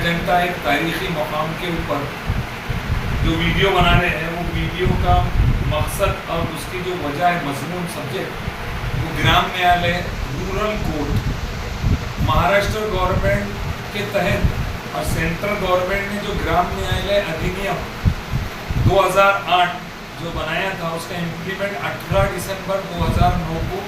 अजंता एक तारीखी मकाम के ऊपर जो वीडियो बना रहे हैं, वो वीडियो का मकसद और उसकी जो वजह है, मजमून सब्जेक्ट, वो ग्राम न्यायालय रूरल कोर्ट महाराष्ट्र गवर्नमेंट के तहत और सेंट्रल गवर्नमेंट ने जो ग्राम न्यायालय अधिनियम 2008 जो बनाया था, उसका इम्प्लीमेंट 18 दिसंबर 2009 को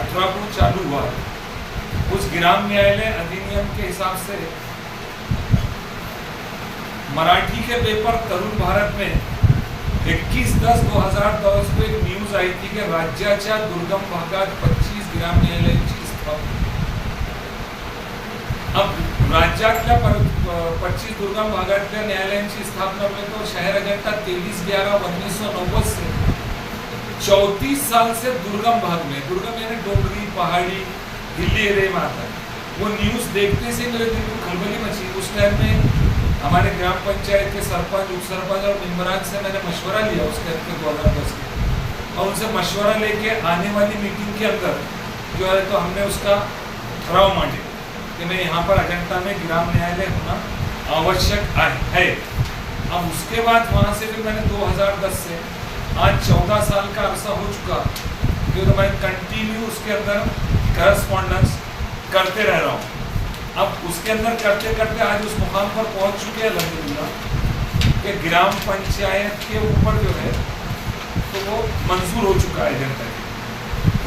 18 को चालू हुआ। उस ग्राम न्यायालय अधिनियम के हिसाब से मराठी के पेपर तरुण भारत में 21/10/2010 को एक न्यूज आई थी कि राज्याच्या दुर्गम भागात 25 ग्राम न्यायालयांची स्थापना। अब राज्यातल्या 25 दुर्गम भागातल्या न्यायालयांची स्थापना में तो शहर अजंता 23/11/1990 से 34 साल से दुर्गम भाग में, दुर्गम यानी डोंगरी पहाड़ी हिली एरिया में आता है। वो न्यूज़ देखने से मेरे दिल को खलबली मची। उस टाइम में हमारे ग्राम पंचायत के सरपंच, उप सरपंच और मेंबरान से मैंने मशवरा लिया उस टाइम के 2010 के, और उनसे मशवरा लेके आने वाली मीटिंग के अंदर जो है तो हमने उसका ठहराव मांगे कि मैं यहाँ पर अजंता में ग्राम न्यायालय होना आवश्यक है। अब उसके बाद वहाँ से फिर मैंने 2010 से आज 14 साल का अरसा हो चुका जो तो मैं कंटिन्यू उसके अंदर करस्पॉन्डेंस करते रह रहा हूँ। अब उसके अंदर करते करते आज उस मुकाम पर पहुँच चुके हैं अल्हम्दुलिल्लाह कि ग्राम पंचायत के ऊपर जो है तो वो मंजूर हो चुका है जनता के।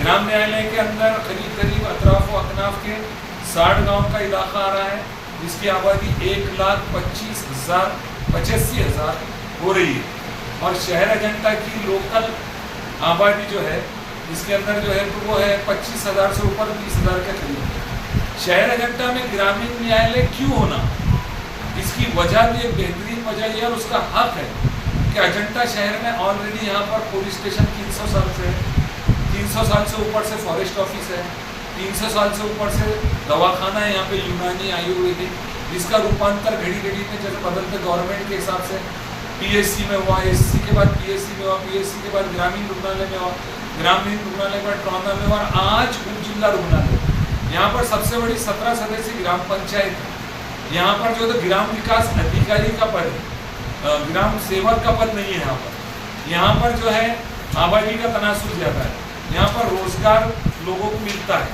ग्राम न्यायालय के अंदर करीब अतराफ व अकनाफ के 60 गाँव का इलाका आ रहा है, जिसकी आबादी 1,85,000 हो रही है। और शहर अजंता की लोकल आबादी जो है इसके अंदर जो है तो वो है 25,000 से ऊपर 20,000 के करीब। शहर अजंता में ग्रामीण न्यायालय क्यों होना, इसकी वजह भी एक बेहतरीन वजह यह और उसका हक है कि अजंता शहर में ऑलरेडी यहाँ पर पुलिस स्टेशन 300 साल से है, 300 साल से ऊपर से फॉरेस्ट ऑफिस है, 300 साल से ऊपर से दवाखाना है यहाँ पे यूनानी आयुर्वेदिक, जिसका रूपांतर घड़ी घड़ी में जैसे बदलते गवर्नमेंट के हिसाब से पीएससी में हुआ, एससी के बाद पीएससी में हुआ, पीएससी के बाद ग्रामीण रुग्णालय में हुआ, ग्रामीण रुग्णालय के बाद ट्रॉमा में हुआ, और आज उप जिला रुग्णालय। यहाँ पर सबसे बड़ी 17 सदस्यीय ग्राम पंचायत है। यहाँ पर जो तो ग्राम विकास अधिकारी का पद है, ग्राम सेवक का पद नहीं है। यहाँ पर जो है आबादी का तनासुर ज़्यादा है, यहाँ पर रोजगार लोगों को मिलता है,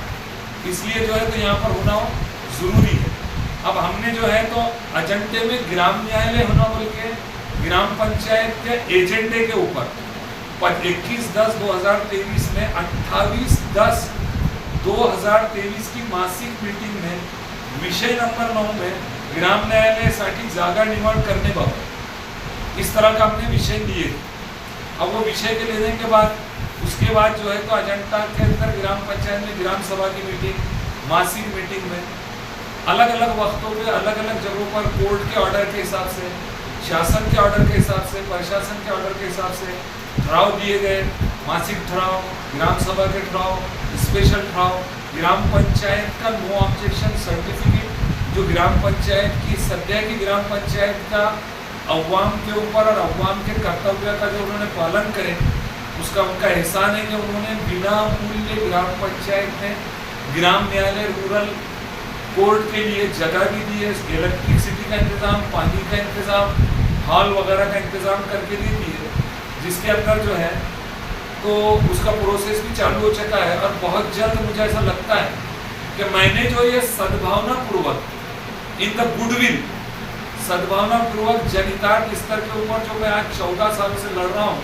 इसलिए जो है तो यहाँ पर होना ज़रूरी है। अब हमने जो है तो अजंते में ग्राम न्यायालय होना बोल के ग्राम पंचायत के एजेंडे के ऊपर 21/10/2023 में 28/10/2023 की मासिक मीटिंग में विषय नंबर 9 में ग्राम न्यायालयासाठी जागा निवड करण्याबाबत इस तरह का हमने विषय लिए। अब वो विषय के लेने के बाद उसके बाद जो है तो अजंता के अंदर ग्राम पंचायत में ग्राम सभा की मीटिंग, मासिक मीटिंग में अलग अलग वक्तों पे अलग अलग जगहों पर कोर्ट के ऑर्डर के हिसाब से, शासन के ऑर्डर के हिसाब से, प्रशासन के ऑर्डर के हिसाब से ठहराव दिए गए। मासिक ठहराव, ग्राम सभा के ठहराव, स्पेशल ठहराव, ग्राम पंचायत का नो ऑब्जेक्शन सर्टिफिकेट, जो ग्राम पंचायत की सद्या की ग्राम पंचायत का अवाम के ऊपर और अवाम के कर्तव्य का जो उन्होंने पालन करे, उसका उनका एहसान है कि उन्होंने बिना मूल्य ग्राम पंचायत में ग्राम न्यायालय रूरल कोर्ट के लिए जगह भी दी है, इलेक्ट्रिसिटी का इंतज़ाम, पानी का इंतज़ाम, हॉल वगैरह का इंतज़ाम करके दे दी है, जिसके अंदर जो है तो उसका प्रोसेस भी चालू हो चुका है। और बहुत जल्द मुझे ऐसा लगता है कि मैंने जो ये सद्भावनापूर्वक इन द गुडविल, सद्भावनापूर्वक जनहितार्थ स्तर के ऊपर जो मैं आज 14 साल से लड़ रहा हूँ,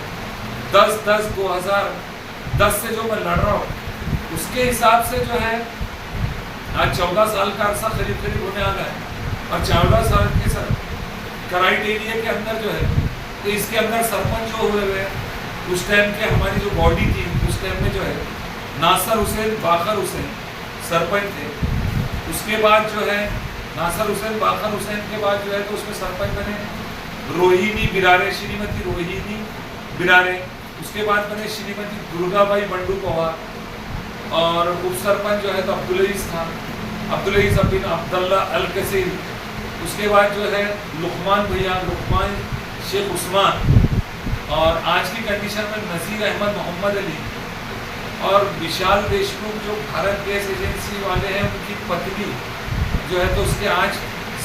10/10/2010 से जो मैं लड़ रहा हूँ, उसके हिसाब से जो है आज 14 साल का अरसा करीब होने आ गया है। और 14 साल के क्राइटेरिया के अंदर जो है तो इसके अंदर सरपंच जो हुए हुए उस टाइम के हमारी जो बॉडी थी उस टाइम में जो है नासर हुसैन बाखर हुसैन सरपंच थे। उसके बाद जो है नासर हुसैन बाखर हुसैन के बाद जो है तो उसमें सरपंच बने रोहिणी बिरारे, श्रीमती रोहिणी बिरारे। उसके बाद बने श्रीमती दुर्गाबाई बंडू पवार और उप सरपंच जो है तो अब्दुल था, अब्दुल बिन अब्दुल्ला अल कसीर। उसके बाद जो है लुकमान भैया, लुकमान शेख उस्मान, और आज की कंडीशन में नज़ीर अहमद मोहम्मद अली और विशाल देशमुख जो भारत गैस एजेंसी वाले हैं, उनकी पत्नी जो है तो उसके आज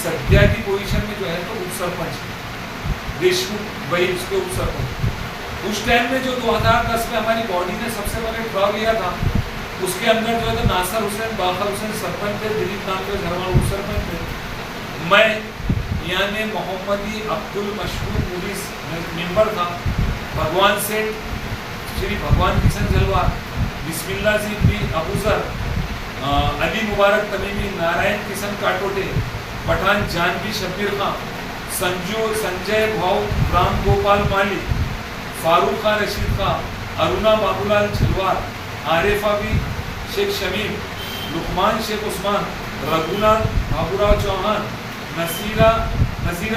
सध्या की पोजीशन में जो है तो उप सरपंच देशमुख भाई उसके उप सरपंच। उस टाइम में जो 2010 में हमारी बॉडी ने सबसे पहले ड्रॉ लिया था, उसके अंदर जो है तो नासर हुसैन, बाखर हुसैन सरपंच थे, दिलीप नाम के झरवाल उप सरपंच थे, मैं यानी मोहम्मदी अब्दुल मशहूर पुलिस मेंबर था, भगवान सेठ, श्री भगवान किशन जलवार, बिस्मिल्लाह जी बी अबूजर, अली मुबारक तमीमी, नारायण किशन काटोटे, पठान जानवी शब्बीर खां, संजय भाव राम गोपाल माली, फारूक खान रशीद खां, अरुणा बाबूलाल झलवार, आरिफा बी शेख शमीम, लुकमान शेख उस्मान, रघुनाथ बाबूराव चौहान, नसीरा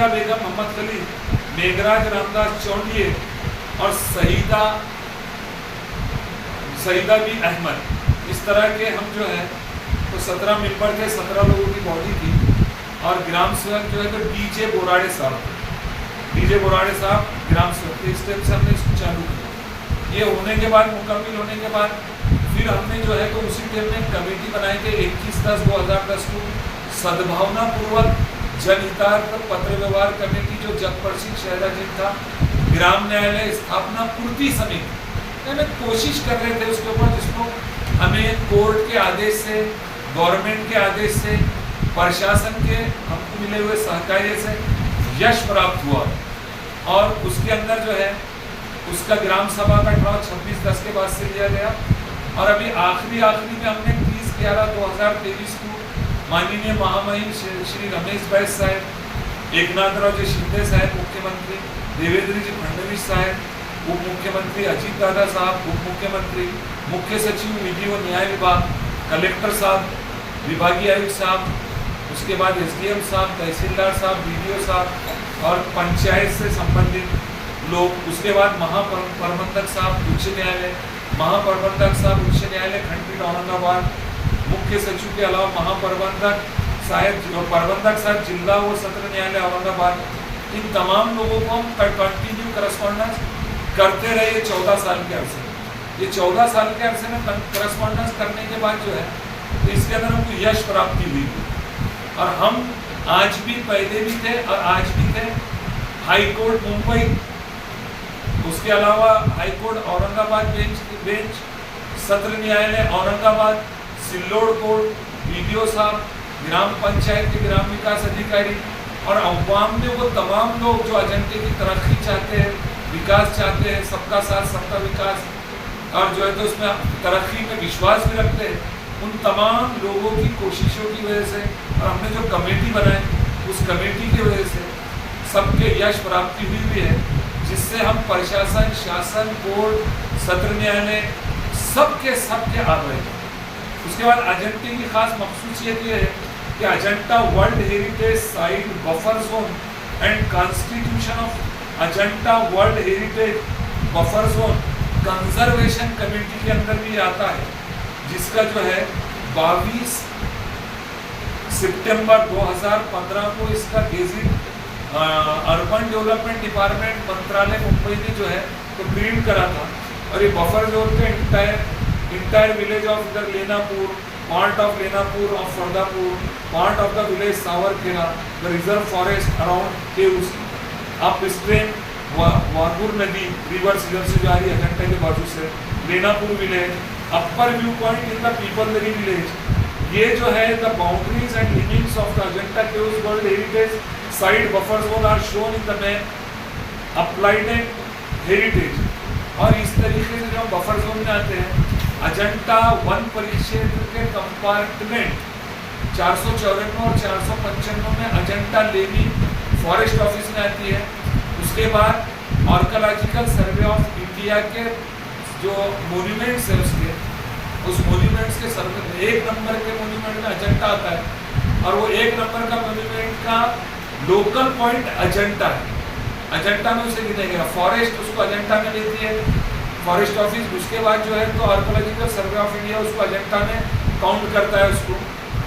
बेगम मोहम्मद खलील, मेघराज रामदास चौंडिये और सईदा बी अहमद। इस तरह के हम जो है तो 17 मेंबर थे, 17 लोगों की बॉडी थी। और ग्राम सेवक जो है तो डीजे बोराड़े साहब ग्राम सेवक थे। इस टाइप से हमने इसको चालू किया। ये होने के बाद, मुकम्मल होने के बाद फिर हमने जो है तो उसी टाइम में कमेटी बनाई थी 21/10/2010 को, सद्भावना पूर्वक जनहितार्थ पत्र व्यवहार कमेटी, जो जगपर सिंह शहराजीत था, ग्राम न्यायालय स्थापना पूर्ति समिति। हमें कोशिश कर रहे थे उसके ऊपर, जिसको हमें कोर्ट के आदेश से, गवर्नमेंट के आदेश से, प्रशासन के हमको मिले हुए सहकार्य से यश प्राप्त हुआ। और उसके अंदर जो है उसका ग्राम सभा का ड्रॉ 26/10 के बाद से लिया गया। और अभी आखिरी में हमने 30/11/2023 को माननीय महामहिम श्री रमेश बैस साहब, एकनाथराव जी शिंदे साहब मुख्यमंत्री, देवेंद्र जी फडणवीस साहब उप मुख्यमंत्री, अजीत दादा साहब उप मुख्यमंत्री, मुख्य सचिव विधि व न्याय विभाग, कलेक्टर साहब, विभागीय आयुक्त साहब, उसके बाद एसडीएम साहब, तहसीलदार साहब, बीडीओ साहब और पंचायत से संबंधित लोग, उसके बाद महाप्रबंधक साहब उच्च न्यायालय, महाप्रबंधक साहब उच्च न्यायालय खंडपीठ औरंगाबाद, मुख्य सचिव के अलावा महाप्रबंधक साहब जिला व सत्र न्यायालय औरंगाबाद। इन तमाम लोगों को हम कंटिन्यू करस्पॉन्डेंस करते रहे 14 साल के अरसे में। ये 14 साल के अरसे में करस्पॉन्डेंस करने के बाद जो है तो इसके अंदर हमको यश प्राप्ति हुई। और हम आज भी, पहले भी थे और आज भी थे, हाई कोर्ट मुंबई, उसके अलावा हाई कोर्ट औरंगाबाद बेंच, सत्र न्यायालय औरंगाबाद, सिल्लोड कोर्ट, बीडीओ साहब, ग्राम पंचायत के ग्राम विकास अधिकारी और अवाम में वो तमाम लोग जो अजंटे की तरक्की चाहते हैं, विकास चाहते हैं, सबका साथ सबका विकास, और जो है तो उसमें तरक्की में विश्वास भी रखते हैं, उन तमाम लोगों की कोशिशों की वजह से और हमने जो कमेटी बनाई उस कमेटी की वजह से सबके यश प्राप्ति हुई है, जिससे हम प्रशासन, शासन, कोर्ट, सत्र न्यायालय सबके आभारी हैं। उसके बाद अजंटे की खास मखसूसियत ये है कि Ajanta world heritage site buffer zone and constitution of Ajanta world heritage buffer zone conservation committee के अंदर भी आता है, जिसका जो है 22 सितंबर 2015 को इसका गेजिट अर्बन डेवलपमेंट डिपार्टमेंट मंत्रालय मुंबई ने जो है तो प्रिंट करा था। और ये बफर जोन के इंटायर विलेज ऑफ इधर Lenapur, part of Lenapur of Fardapur, part of the village Savarkheda, the reserve forest around caves, up stream Waghur नदी रिवर्स इधर से जा रही है अजंता के बाजू से, Lenapur village, upper view point in the Pipaldari village. ये जो है the boundaries and limits of the Ajanta caves world heritage site buffer zone are shown in the map applied heritage. और इस तरीके से जब बफर जोन में आते हैं, अजंता वन परिक्षेत्र के कंपार्टमेंट 454 और 455 में अजंता लेवी फॉरेस्ट ऑफिस में आती है। उसके बाद आर्कोलॉजिकल सर्वे ऑफ इंडिया के जो मोन्यूमेंट्स है उस मोन्यूमेंट्स के सर्वे में 1 नंबर के मोन्यूमेंट में अजंता आता है। और वो 1 नंबर का मोन्यूमेंट का लोकल पॉइंट अजंता है, अजंता में उसे गिना गया। फॉरेस्ट उसको अजंता में लेती है फॉरेस्ट ऑफिस। उसके बाद जो है तो आर्कोलॉजिकल सर्वे ऑफ इंडिया उसको अजंता में काउंट करता है उसको।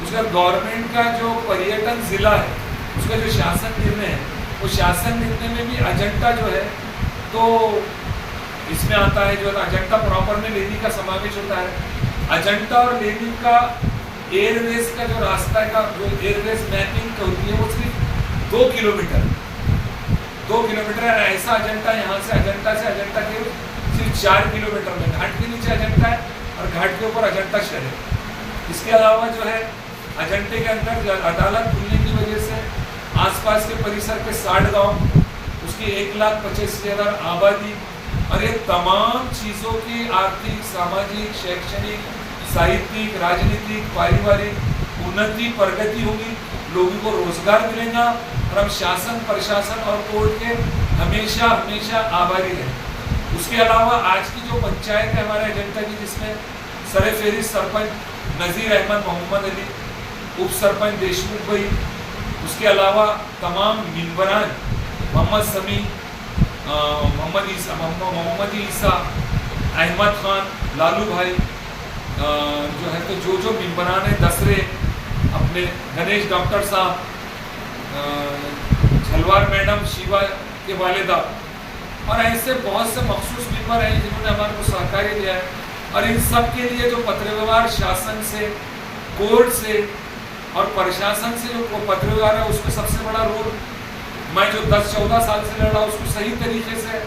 उसका गवर्नमेंट का जो पर्यटन जिला है उसका जो शासन निर्णय है, वो शासन निर्णय में भी अजंता जो है तो इसमें आता है। जो अजंता प्रॉपर में लेनी का समावेश होता है। अजंता और लेनी का एयरवेज का जो रास्ता का जो एयरवेज मैपिंग होती है वो सिर्फ 2 किलोमीटर 2 किलोमीटर है। ऐसा अजंता यहाँ से अजंता के सिर्फ 4 किलोमीटर में, घाट के नीचे अजंता है और घाट के ऊपर अजंता शहर है। इसके अलावा जो है अजंते के अंदर अदालत खुलने की वजह से आसपास के परिसर के 60 गांव, उसकी 1,85,000 आबादी और ये तमाम चीज़ों की आर्थिक, सामाजिक, शैक्षणिक, साहित्यिक, राजनीतिक, पारिवारिक उन्नति प्रगति होगी, लोगों को रोजगार मिलेगा और हम शासन, प्रशासन और कोर्ट के हमेशा हमेशा आभारी हैं। उसके अलावा आज की जो पंचायत है हमारे अजंता की, जिसमें सरेफेरी सरपंच नज़ीर अहमद मोहम्मद अली, उप सरपंच देशमुख भाई, उसके अलावा तमाम मिंबरान मोहम्मद समी, मोहम्मद ईसा, अहमद खान, लालू भाई जो है, तो जो मिंबरान है, दसरे अपने गणेश डॉक्टर साहब, झलवार मैडम, शिवा के वालिदा और ऐसे बहुत से मखसूस मेंबर हैं जिन्होंने हमारे को सहकार्य दिया है। और इन सब के लिए जो पत्र व्यवहार शासन से, कोर्ट से और प्रशासन से जो पत्र व्यवहार है, उसमें सबसे बड़ा रोल मैं जो 10-14 साल से लड़ रहा हूँ, उसको सही तरीके से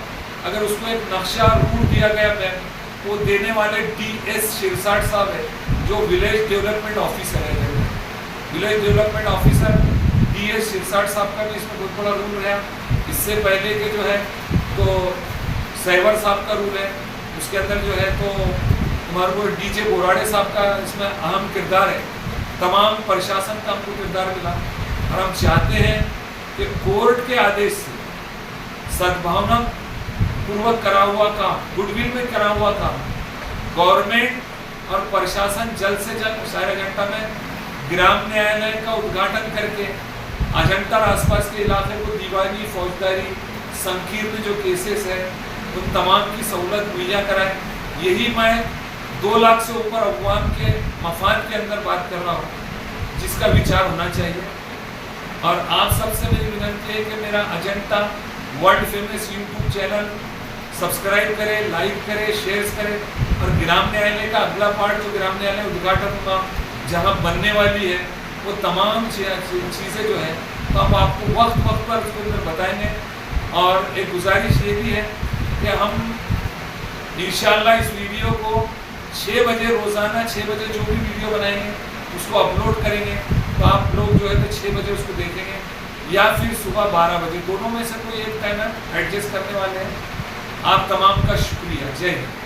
अगर उसको एक नक्शा रूट दिया गया है, वो देने वाले DS शिरसाट साहब है, जो विलेज डेवलपमेंट ऑफिसर है। Village development officer DS Shirsat साहब का भी इसमें बहुत बड़ा रूल है। इससे पहले के जो है तो सहवर साहब का रूल है, उसके अंदर जो है तो हमारे को DJ बोराड़े साहब का इसमें अहम किरदार है। तमाम प्रशासन का हमको किरदार मिला और हम चाहते हैं कि कोर्ट के आदेश से सद्भावना पूर्वक करा हुआ काम, गुडविल में करा हुआ काम, गवर्नमेंट और प्रशासन जल्द से जल्द शहर अजंता में ग्राम न्यायालय का उद्घाटन करके अजंता और आसपास के इलाके को दीवानी, फौजदारी, संकीर्ण जो केसेस है उन तमाम की सहूलत मुहैया कराए। यही मैं 2 लाख से ऊपर अफवान के मफाद के अंदर बात कर रहा हूँ, जिसका विचार होना चाहिए। और आप सबसे मेरी विनती है कि मेरा Ajanta world famous YouTube channel subscribe करें, लाइक करें, शेयर करें। और ग्राम न्यायालय का अगला पार्ट जो ग्राम न्यायालय उद्घाटन होगा, जहाँ बनने वाली है, वो तमाम चीज़ें जो है तो हम आपको वक्त पर उसके अंदर बताएंगे। और एक गुजारिश ये भी है कि हम इंशाल्लाह इस वीडियो को 6 बजे रोज़ाना 6 बजे जो भी वीडियो बनाएंगे उसको अपलोड करेंगे, तो आप लोग जो है तो 6 बजे उसको देखेंगे या फिर सुबह 12 बजे, दोनों में से कोई एक टाइम एडजस्ट करने वाले हैं। आप तमाम का शुक्रिया। जय हिंद।